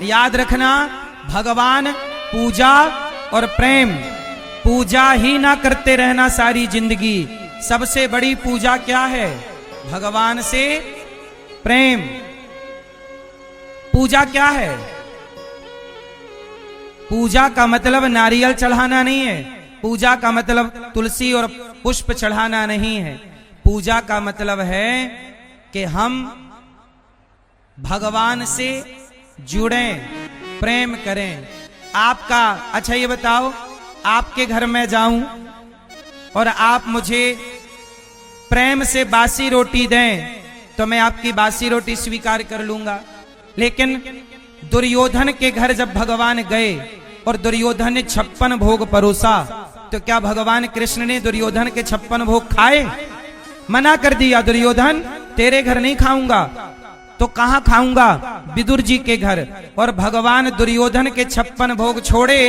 याद रखना, भगवान, पूजा और प्रेम, पूजा ही ना करते रहना सारी जिंदगी। सबसे बड़ी पूजा क्या है? भगवान से प्रेम। पूजा क्या है? पूजा का मतलब नारियल चढ़ाना नहीं है। पूजा का मतलब तुलसी और पुष्प चढ़ाना नहीं है। पूजा का मतलब है कि हम भगवान से जुड़ें, प्रेम करें। आपका, अच्छा ये बताओ, आपके घर में जाऊं और आप मुझे प्रेम से बासी रोटी दें तो मैं आपकी बासी रोटी स्वीकार कर लूंगा। लेकिन दुर्योधन के घर जब भगवान गए और दुर्योधन ने 56 भोग परोसा, तो क्या भगवान कृष्ण ने दुर्योधन के 56 भोग खाए? मना कर दिया, दुर्योधन तेरे घर नहीं खाऊंगा। तो कहां खाऊंगा? विदुर जी के घर। और भगवान दुर्योधन के 56 भोग छोड़े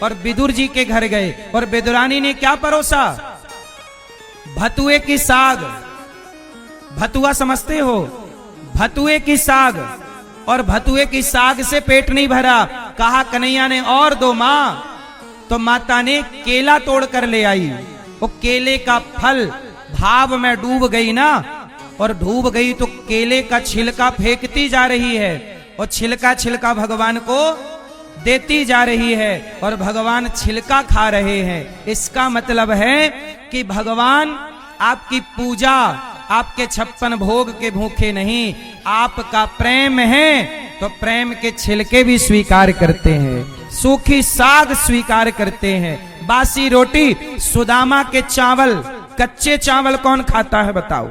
और विदुर जी के घर गए। और विदुरानी ने क्या परोसा? भतुए की साग। भतुआ समझते हो? भतुए की साग। और भतुए की साग से पेट नहीं भरा। कहा कन्हैया ने और दो मां। तो माता ने केला तोड़ कर ले आई। वो केले का फल भाव में डूब गई ना, और डूब गई तो केले का छिलका फेंकती जा रही है और छिलका छिलका भगवान को देती जा रही है और भगवान छिलका खा रहे हैं। इसका मतलब है कि भगवान आपकी पूजा, आपके 56 भोग के भूखे नहीं, आपका प्रेम है तो प्रेम के छिलके भी स्वीकार करते हैं, सूखी साग स्वीकार करते हैं, बासी रोटी, सुदामा के चावल। कच्चे चावल कौन खाता है बताओ?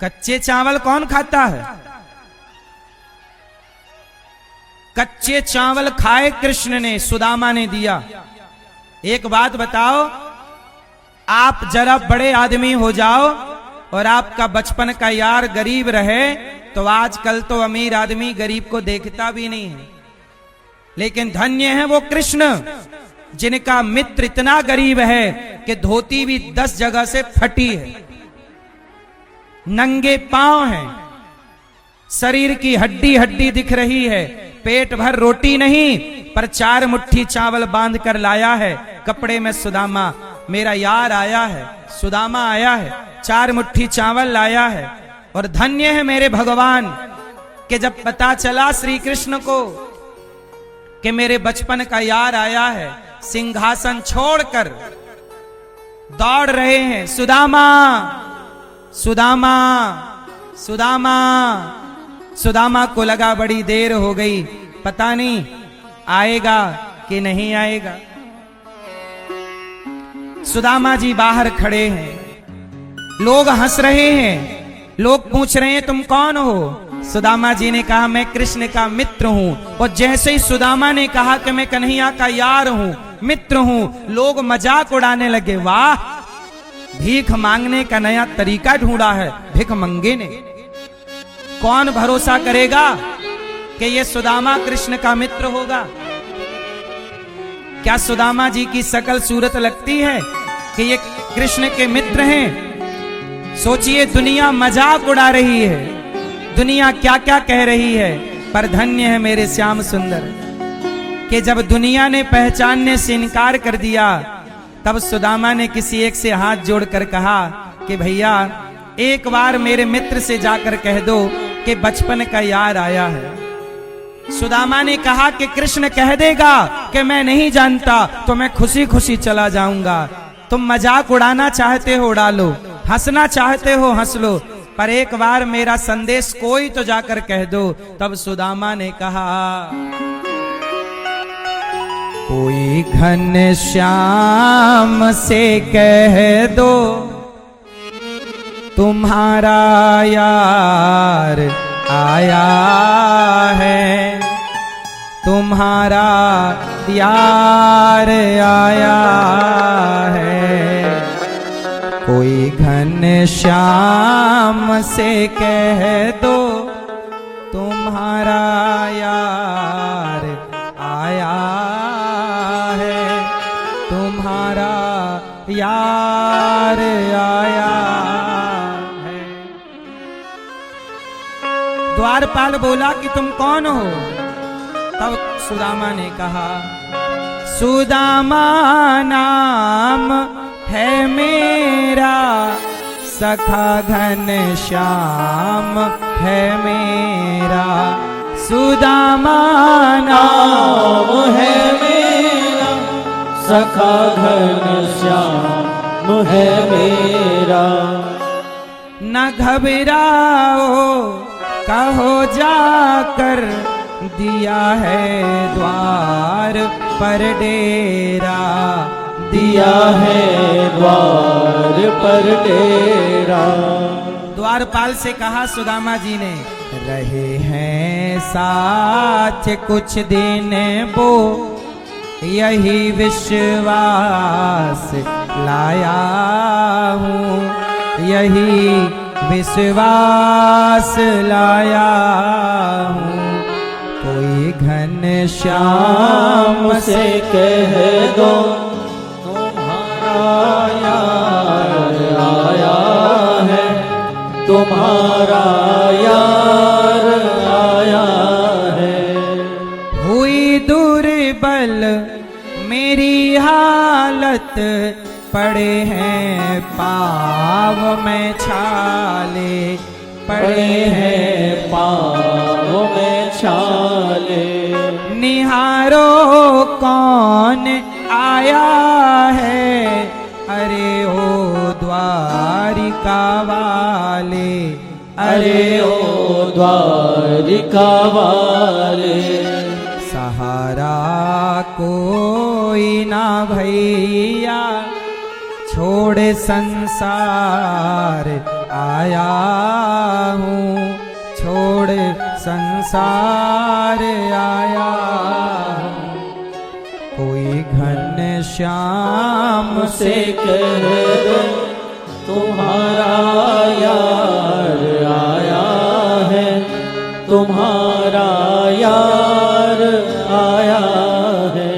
कच्चे चावल कौन खाता है? कच्चे चावल खाए कृष्ण ने, सुदामा ने दिया। एक बात बताओ, आप जरा बड़े आदमी हो जाओ और आपका बचपन का यार गरीब रहे तो आजकल तो अमीर आदमी गरीब को देखता भी नहीं है। लेकिन धन्य है वो कृष्ण जिनका मित्र इतना गरीब है कि धोती भी 10 जगह से फटी है, नंगे पांव हैं, शरीर की हड्डी हड्डी दिख रही है, पेट भर रोटी नहीं पर 4 मुट्ठी चावल बांध कर लाया है। कपड़े में सुदामा मेरा यार आया है, सुदामा आया है, 4 मुट्ठी चावल लाया है। और धन्य है मेरे भगवान कि जब पता चला श्री कृष्ण को कि मेरे बचपन का यार आया है, सिंहासन छोड़कर दौड़ रहे हैं, सुदामा सुदामा सुदामा। सुदामा को लगा बड़ी देर हो गई, पता नहीं आएगा कि नहीं आएगा। सुदामा जी बाहर खड़े हैं, लोग हंस रहे हैं, लोग पूछ रहे हैं तुम कौन हो? सुदामा जी ने कहा मैं कृष्ण का मित्र हूं। और जैसे ही सुदामा ने कहा कि मैं कन्हैया का यार हूं, मित्र हूं, लोग मजाक उड़ाने लगे। वाह, भीख मांगने का नया तरीका ढूंढा है भिख मंगे ने। कौन भरोसा करेगा कि ये सुदामा कृष्ण का मित्र होगा? क्या सुदामा जी की शकल सूरत लगती है कि ये कृष्ण के मित्र हैं? सोचिए, दुनिया मजाक उड़ा रही है, दुनिया क्या क्या कह रही है, पर धन्य है मेरे श्याम सुंदर कि जब दुनिया ने पहचानने से इनकार कर दिया तब सुदामा ने किसी एक से हाथ जोड़कर कहा कि भैया एक बार मेरे मित्र से जाकर कह दो कि बचपन का यार आया है। सुदामा ने कहा कि कृष्ण कह देगा कि मैं नहीं जानता तो मैं खुशी खुशी चला जाऊंगा। तुम मजाक उड़ाना चाहते हो उड़ा लो, हंसना चाहते हो हंस लो, पर एक बार मेरा संदेश कोई तो जाकर कह दो। तब सुदामा ने कहा कोई घनश्याम से कह दो तुम्हारा यार आया है, तुम्हारा यार आया है। कोई घनश्याम से कह दो तुम्हारा यार आया है, तुम्हारा यार आया है। द्वारपाल बोला कि तुम कौन हो? तब सुदामा ने कहा, सुदामा नाम है मेरा, सखा घन श्याम है मेरा। सुदामा नाम है मेरा, सखा घन श्याम है मेरा। न घबराओ कहो जाकर, दिया है द्वार पर डेरा। दिया है द्वार पर डेरा। द्वारपाल से कहा सुदामा जी ने, रहे हैं साथ कुछ दिन वो, यही विश्वास लाया हूँ, यही विश्वास लाया हूँ। कोई घन श्याम से कह दो, तुम्हारा यार आया है, तुम्हारा यार आया है। हुई दुर्बल मेरी हालत, पड़े हैं पाँव में छाले, पड़े हैं पाँव में छाले। निहारो कौन आया है, अरे ओ द्वारिका वाले, अरे ओ द्वारिका वाले। सहारा कोई ना भैया, छोड़ संसार आया हूँ, छोड़ संसार आया हूँ। कोई घन श्याम से कह दो, तुम्हारा यार आया है, तुम्हारा यार आया है।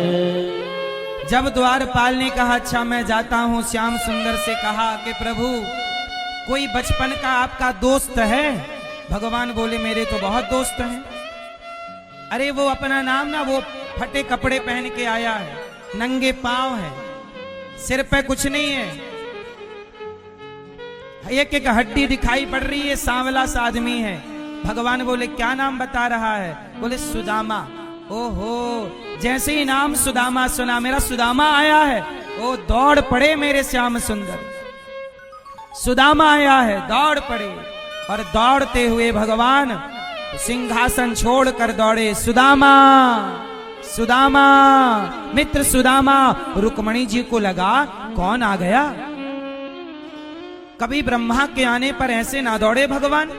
जब द्वारपाल ने कहा, अच्छा मैं जाता हूँ, श्याम सुंदर से कहा कि प्रभु कोई बचपन का आपका दोस्त है? भगवान बोले, मेरे तो बहुत दोस्त हैं। अरे वो अपना नाम ना, वो फटे कपड़े पहन के आया है, नंगे पांव है, सिर पे कुछ नहीं है, एक एक हड्डी दिखाई पड़ रही है, सांवला सा आदमी है। भगवान बोले, क्या नाम बता रहा है? बोले, सुदामा। ओहो, जैसे ही नाम सुदामा सुना, मेरा सुदामा आया है, ओ दौड़ पड़े मेरे श्याम सुंदर, सुदामा आया है, दौड़ पड़े। और दौड़ते हुए भगवान सिंहासन छोड़कर दौड़े, सुदामा सुदामा, मित्र सुदामा। रुक्मणी जी को लगा कौन आ गया? कभी ब्रह्मा के आने पर ऐसे ना दौड़े भगवान,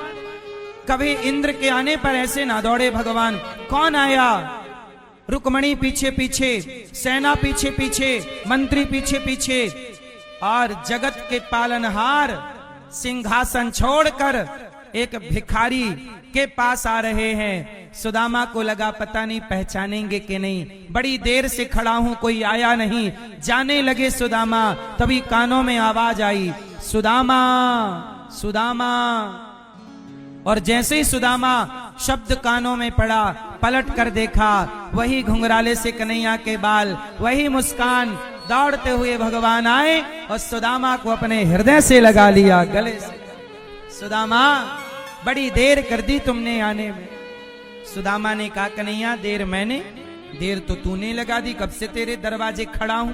कभी इंद्र के आने पर ऐसे ना दौड़े भगवान। कौन आया? रुक्मणी पीछे पीछे, सेना पीछे पीछे, मंत्री पीछे पीछे, और जगत के पालनहार सिंहासन छोड़कर एक भिखारी के पास आ रहे हैं। सुदामा को लगा पता नहीं पहचानेंगे कि नहीं, बड़ी देर से खड़ा हूं, कोई आया नहीं। जाने लगे सुदामा, तभी कानों में आवाज आई, सुदामा सुदामा। और जैसे ही सुदामा शब्द कानों में पड़ा, पलट कर देखा, वही घुंघराले से कन्हैया के बाल, वही मुस्कान। दौड़ते हुए भगवान आए और सुदामा को अपने हृदय से लगा लिया, गले से। सुदामा, बड़ी देर कर दी तुमने आने में। सुदामा ने कहा, कन्हैया देर मैंने, देर तो तूने लगा दी, कब से तेरे दरवाजे खड़ा हूं।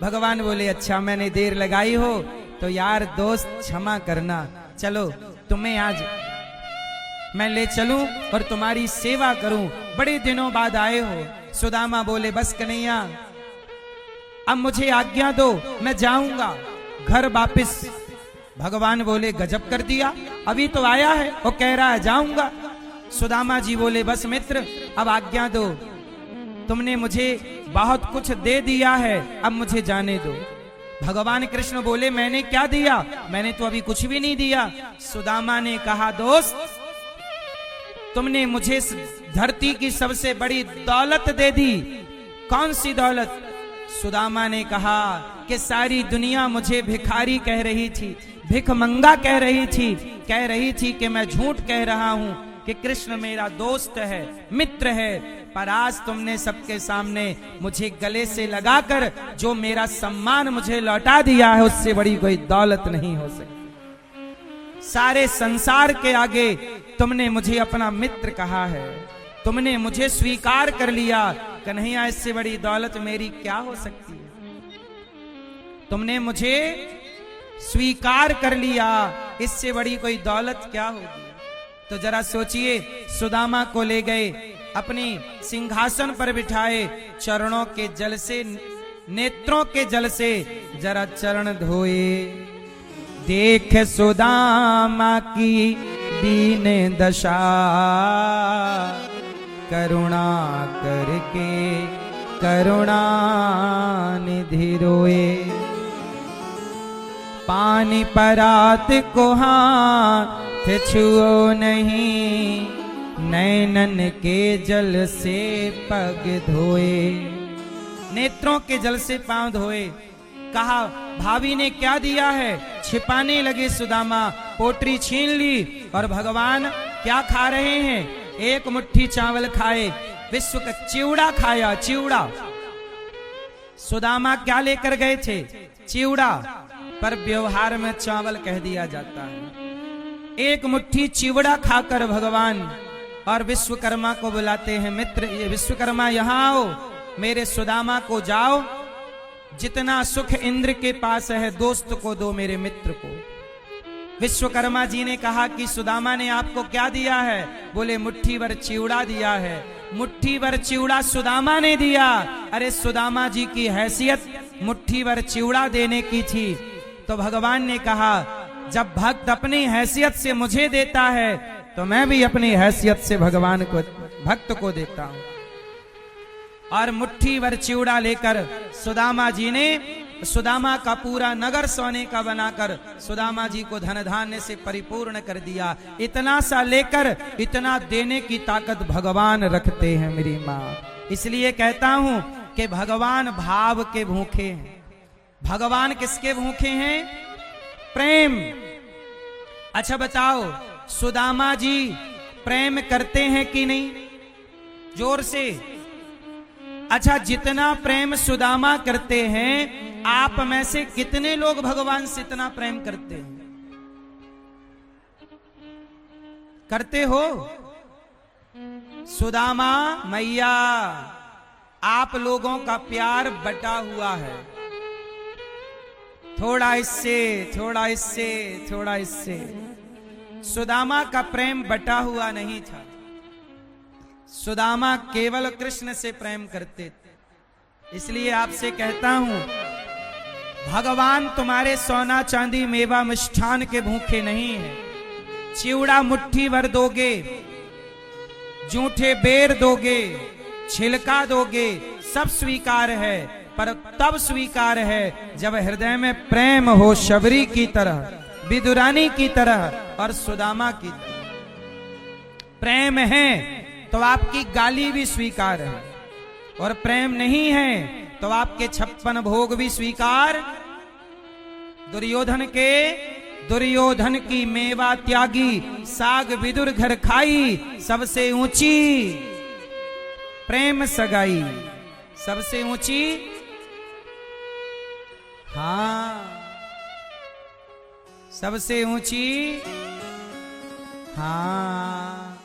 भगवान बोले, अच्छा मैंने देर लगाई हो तो यार दोस्त क्षमा करना, चलो तुम्हें आज मैं ले चलूं और तुम्हारी सेवा करूं, बड़े दिनों बाद आए हो। सुदामा बोले, बस कन्हैया अब मुझे आज्ञा दो, मैं जाऊंगा घर वापिस। भगवान बोले, गजब कर दिया, अभी तो आया है और कह रहा है जाऊंगा। सुदामा जी बोले, बस मित्र अब आज्ञा दो, तुमने मुझे बहुत कुछ दे दिया है, अब मुझे जाने दो। भगवान कृष्ण बोले, मैंने क्या दिया? मैंने तो अभी कुछ भी नहीं दिया। सुदामा ने कहा, दोस्त तुमने मुझे धरती की सबसे बड़ी दौलत दे दी। कौन सी दौलत? सुदामा ने कहा कि सारी दुनिया मुझे भिखारी कह रही थी, भिखमंगा कह रही थी कि मैं झूठ कह रहा हूं, कि कृष्ण मेरा दोस्त है, मित्र है, पर आज तुमने सबके सामने मुझे गले से लगाकर जो मेरा सम्मान मुझे लौटा दिया है, उससे बड़ी कोई दौलत नहीं हो सकती। सारे संसार के आगे तुमने मुझे अपना मित्र कहा है, तुमने मुझे स्वीकार कर लिया। कन्हैया, इससे बड़ी दौलत मेरी क्या हो सकती है? तुमने मुझे स्वीकार कर लिया, इससे बड़ी कोई दौलत क्या होगी? तो जरा सोचिए, सुदामा को ले गए, अपनी सिंहासन पर बिठाए, चरणों के जल से, नेत्रों के जल से जरा चरण धोए। देख सुदामा की दीन दशा, करुणा करके करुणा निधि रोए। पानी परात को हाथ छुओ नहीं, नैनन के जल से पग धोए। नेत्रों के जल से पांव धोए। कहा, भाभी ने क्या दिया है? छिपाने लगे सुदामा, पोटरी छीन ली और भगवान क्या खा रहे हैं? एक मुट्ठी चावल खाए, विश्व का चिवड़ा खाया, चिवड़ा। सुदामा क्या लेकर गए थे? चिवड़ा, पर व्यवहार में चावल कह दिया जाता है। एक मुट्ठी चिवड़ा खाकर भगवान और विश्वकर्मा को बुलाते हैं, मित्र ये विश्वकर्मा यहां आओ, मेरे सुदामा को जाओ, जितना सुख इंद्र के पास है दोस्त को दो, मेरे मित्र को। विश्वकर्मा जी ने कहा कि सुदामा ने आपको क्या दिया है? बोले, मुट्ठी भर चिवड़ा दिया है। मुट्ठी भर चिवड़ा सुदामा ने दिया। अरे सुदामा जी की हैसियत मुट्ठी भर चिवड़ा देने की थी। तो भगवान ने कहा, जब भक्त अपनी हैसियत से मुझे देता है तो मैं भी अपनी हैसियत से भगवान को, भक्त को देता हूं। और मुट्ठी भर चिवड़ा लेकर सुदामा जी ने, सुदामा का पूरा नगर सोने का बनाकर सुदामा जी को धन धान्य से परिपूर्ण कर दिया। इतना सा लेकर इतना देने की ताकत भगवान रखते हैं मेरी माँ। इसलिए कहता हूं कि भगवान भाव के भूखे हैं। भगवान किसके भूखे हैं? प्रेम। अच्छा बताओ, सुदामा जी प्रेम करते हैं कि नहीं? जोर से। अच्छा, जितना प्रेम सुदामा करते हैं, आप में से कितने लोग भगवान से इतना प्रेम करते हैं? करते हो? सुदामा मैया, आप लोगों का प्यार बटा हुआ है, थोड़ा इससे, थोड़ा इससे, थोड़ा इससे। सुदामा का प्रेम बटा हुआ नहीं था। सुदामा केवल कृष्ण से प्रेम करते थे। इसलिए आपसे कहता हूं, भगवान तुम्हारे सोना चांदी मेवा मिष्ठान के भूखे नहीं है। चिवड़ा मुट्ठी भर दोगे, जूठे बेर दोगे, छिलका दोगे, सब स्वीकार है, पर तब स्वीकार है जब हृदय में प्रेम हो, शबरी की तरह, विदुरानी की तरह और सुदामा की तरह। प्रेम है तो आपकी गाली भी स्वीकार है, और प्रेम नहीं है तो आपके 56 भोग भी स्वीकार। दुर्योधन की मेवा त्यागी, साग विदुर घर खाई, सबसे ऊंची प्रेम सगाई, सबसे ऊंची। हाँ, सबसे ऊंची। हाँ,